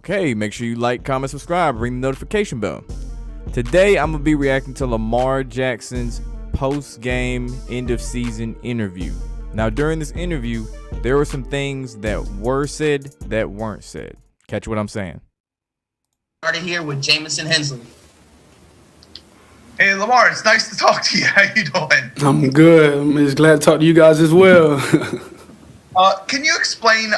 Okay, make sure you like, comment, subscribe, ring the notification bell. Today, I'm going to be reacting to Lamar Jackson's post-game end-of-season interview. Now, during this interview, there were some things that were said that weren't said. Catch what I'm saying. Started here with Jamison Hensley. Hey, Lamar, it's nice to talk to you. How you doing? I'm good. I'm just glad to talk to you guys as well. Can you explain,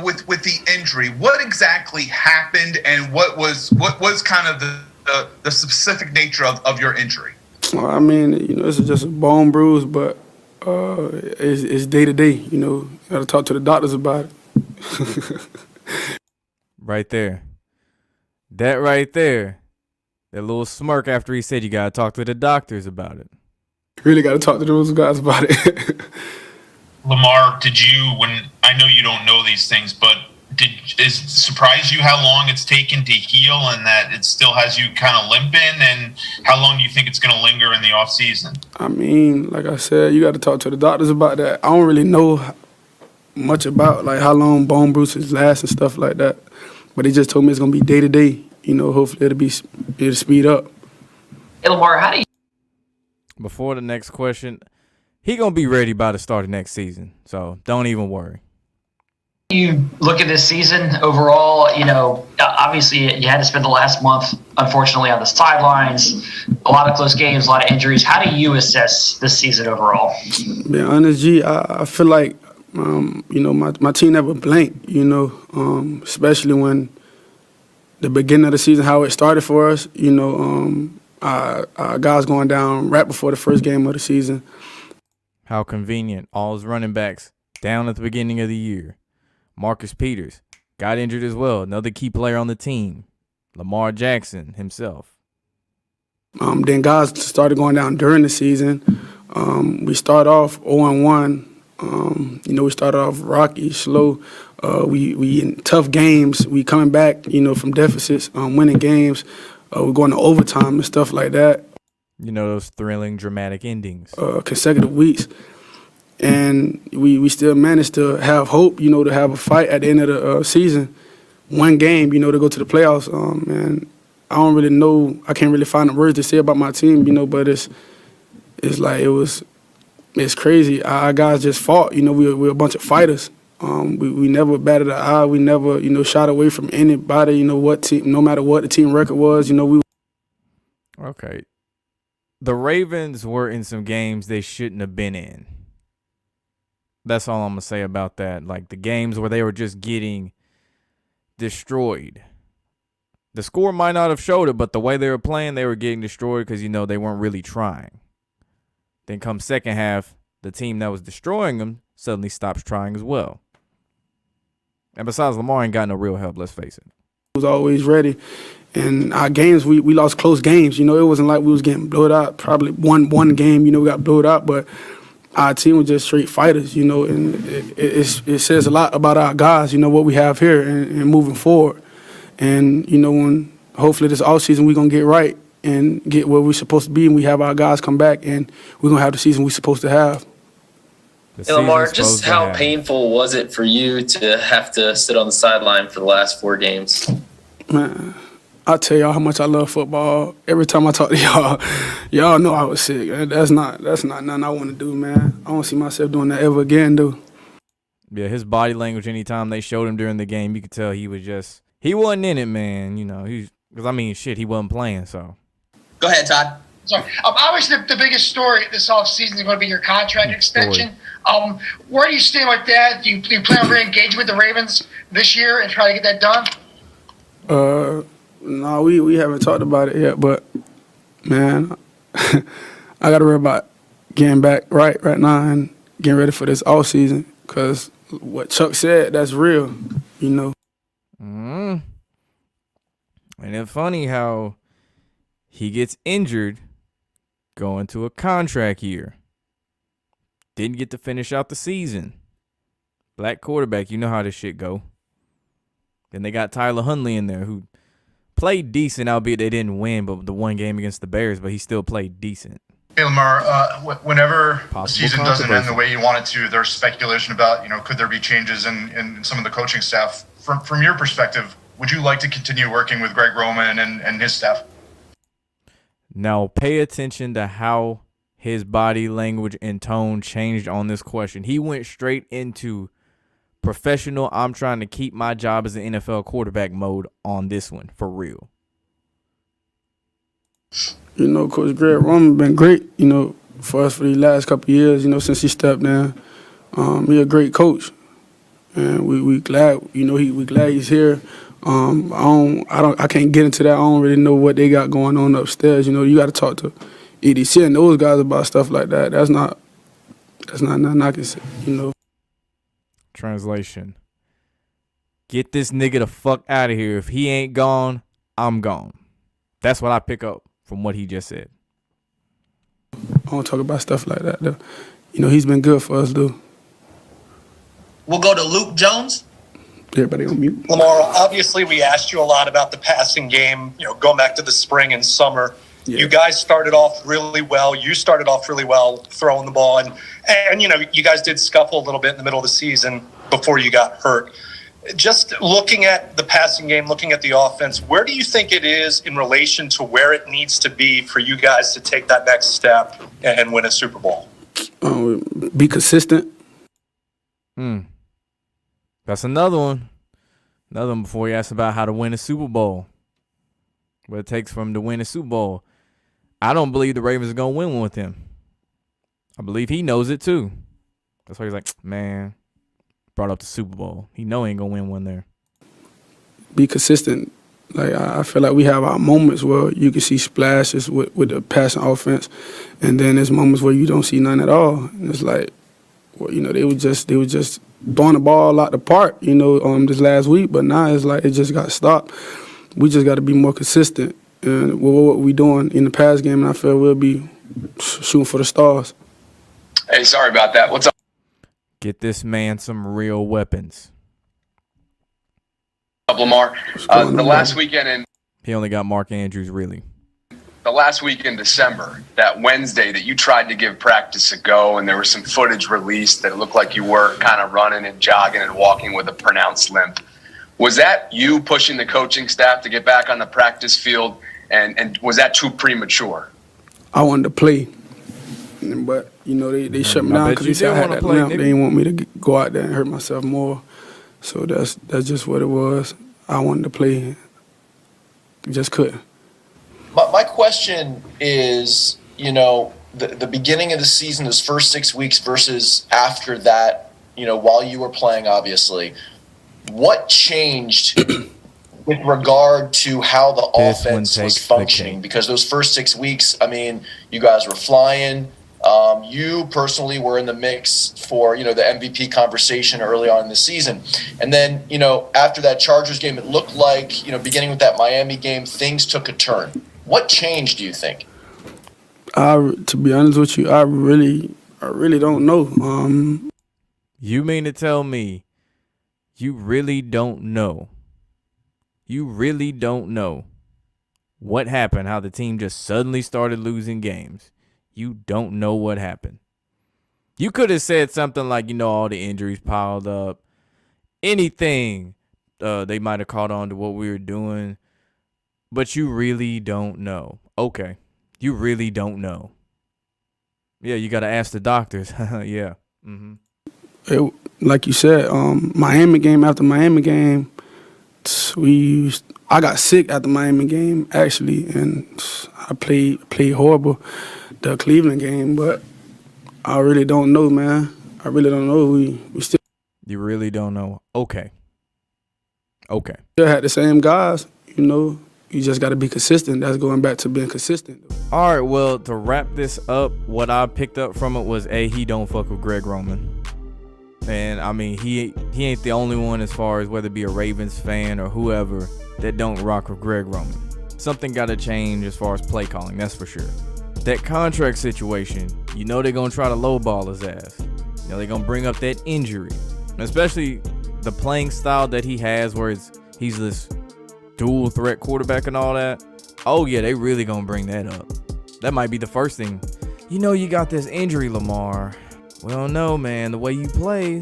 with the injury, what exactly happened and what was kind of the specific nature of your injury? Well, I mean, this is just a bone bruise, but it's day to day. You got to talk to the doctors about it. Right there. That right there. That little smirk after he said you got to talk to the doctors about it. Really got to talk to those guys about it. Lamar, when I know you don't know these things, but is it surprise you how long it's taken to heal and that it still has you kind of limping, and how long do you think it's going to linger in the off season? I mean, like I said, you got to talk to the doctors about that. I don't really know much about like how long bone bruises last and stuff like that, but they just told me it's going to be day to day. Hopefully it'll speed up. Hey, Lamar, how do you... Before the next question, he going to be ready by the start of next season, so don't even worry. You look at this season overall, obviously you had to spend the last month, unfortunately, on the sidelines, a lot of close games, a lot of injuries. How do you assess this season overall? Being honest, G, I feel like, my team never blanked, especially when the beginning of the season, how it started for us, our guys going down right before the first game of the season. How convenient. All his running backs down at the beginning of the year. Marcus Peters got injured as well. Another key player on the team. Lamar Jackson himself. Then guys started going down during the season. We start off 0-1. We started off rocky, slow. We in tough games. We coming back, from deficits, winning games. We're going to overtime and stuff like that. Those thrilling, dramatic endings. Consecutive weeks. And we still managed to have hope, to have a fight at the end of the season. One game, to go to the playoffs. And I don't really know. I can't really find the words to say about my team, but it's crazy. Our guys just fought. We're a bunch of fighters. We never batted an eye. We never, shot away from anybody. What team, no matter what the team record was. Okay. The Ravens were in some games they shouldn't have been in. That's all I'm going to say about that. Like the games where they were just getting destroyed. The score might not have showed it, but the way they were playing, they were getting destroyed because, they weren't really trying. Then come second half, the team that was destroying them suddenly stops trying as well. And besides, Lamar ain't got no real help, let's face it. Was always ready. And our games, we lost close games. It wasn't like we was getting blowed out. Probably one game, we got blowed out, but our team was just straight fighters, and it says a lot about our guys, what we have here and moving forward. And, when hopefully this offseason we're going to get right and get where we're supposed to be, and we have our guys come back, and we're going to have the season we're supposed to have. Hey, Lamar, just how painful was it for you to have to sit on the sideline for the last 4 games? Man, I'll tell y'all how much I love football. Every time I talk to y'all know I was sick. That's not nothing I want to do, man. I don't see myself doing that ever again, though. Yeah, his body language, anytime they showed him during the game, you could tell he wasn't in it, man. He wasn't playing, so. Go ahead, Todd. Sorry. Obviously, the biggest story this offseason is going to be your contract extension. Where do you stand with that? Do you plan on re-engaging with the Ravens this year and try to get that done? No, we haven't talked about it yet, but, man, I got to worry about getting back right now and getting ready for this offseason because what Chuck said, that's real, And it's funny how he gets injured going to a contract year. Didn't get to finish out the season. Black quarterback, you know how this shit go. Then they got Tyler Huntley in there who played decent, albeit they didn't win, but the one game against the Bears, but he still played decent. Hey, Lamar, whenever the season doesn't end the way you want it to, there's speculation about, could there be changes in some of the coaching staff. From your perspective, would you like to continue working with Greg Roman and his staff? Now pay attention to how his body language and tone changed on this question. He went straight into professional, I'm trying to keep my job as an NFL quarterback mode on this one, for real. You know, Coach Greg Roman been great, you know, for us for the last couple of years, you know, since he stepped down. He a great coach. And we glad, you know, we glad he's here. I can't get into that. I don't really know what they got going on upstairs. You know, you got to talk to EDC and those guys about stuff like that. That's not nothing I can say, you know. Translation. Get this nigga the fuck out of here. If he ain't gone, I'm gone. That's what I pick up from what he just said. I don't talk about stuff like that, though. You know, he's been good for us, though. We'll go to Luke Jones. Everybody on mute. Lamar, obviously we asked you a lot about the passing game, you know, going back to the spring and summer. Yeah. You guys started off really well. You started off really well throwing the ball. And, you know, you guys did scuffle a little bit in the middle of the season before you got hurt. Just looking at the passing game, looking at the offense, where do you think it is in relation to where it needs to be for you guys to take that next step and win a Super Bowl? Be consistent. That's another one. Another one before he asked about how to win a Super Bowl. What it takes for him to win a Super Bowl. I don't believe the Ravens are going to win one with him. I believe he knows it too. That's why he's like, man, brought up the Super Bowl. He know he ain't going to win one there. Be consistent. Like, I feel like we have our moments where you can see splashes with the passing offense, and then there's moments where you don't see none at all. And it's like, well, you know, they were just throwing the ball out the park, you know, this last week, but now it's like it just got stopped. We just got to be more consistent with what we're doing in the pass game, and I feel we'll be shooting for the stars. Hey, sorry about that. What's up? Get this man some real weapons. Lamar. The last weekend in he only got Mark Andrews, really. The last week in December, that Wednesday that you tried to give practice a go, and there was some footage released that it looked like you were kind of running and jogging and walking with a pronounced limp. Was that you pushing the coaching staff to get back on the practice field, and was that too premature? I wanted to play, but, you know, they shut me down because they said I had that limp. They didn't want me to go out there and hurt myself more. So that's just what it was. I wanted to play, just couldn't. My question is, you know, the beginning of the season, those first 6 weeks versus after that, you know, while you were playing, obviously, what changed with regard to how the offense was functioning? Because those first 6 weeks, I mean, you guys were flying. You personally were in the mix for, you know, the MVP conversation early on in the season. And then, you know, after that Chargers game, it looked like, you know, beginning with that Miami game, things took a turn. What changed, do you think? To be honest with you, I really don't know. You mean to tell me you really don't know? You really don't know what happened, how the team just suddenly started losing games? You don't know what happened. You could have said something like, you know, all the injuries piled up. Anything they might have caught on to what we were doing. But you really don't know. Okay. You really don't know. Yeah, you got to ask the doctors. Yeah. Mm-hmm. Like you said, Miami game after Miami game, I got sick after Miami game, actually, and I played horrible the Cleveland game, but I really don't know, man. I really don't know. We still. You really don't know. Okay. Still had the same guys, you know. You just got to be consistent. That's going back to being consistent. All right, well, to wrap this up, what I picked up from it was, he don't fuck with Greg Roman. And, I mean, he ain't the only one as far as whether it be a Ravens fan or whoever that don't rock with Greg Roman. Something got to change as far as play calling, that's for sure. That contract situation, you know they're going to try to lowball his ass. You know they're going to bring up that injury. Especially the playing style that he has where he's this dual threat quarterback and all that. Oh yeah, they really gonna bring that up. That might be the first thing. You know you got this injury, Lamar. Well, no, man. The way you play,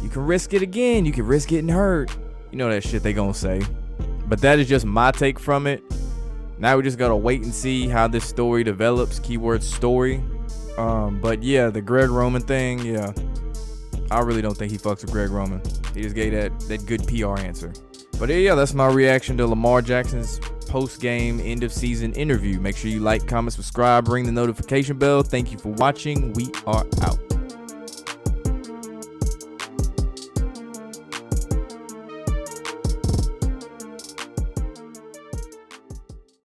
you can risk it again. You can risk getting hurt. You know that shit they gonna say. But that is just my take from it. Now we just gotta wait and see how this story develops. Keyword story. But yeah, the Greg Roman thing, yeah. I really don't think he fucks with Greg Roman. He just gave that good PR answer. But yeah, that's my reaction to Lamar Jackson's post-game end-of-season interview. Make sure you like, comment, subscribe, ring the notification bell. Thank you for watching. We are out.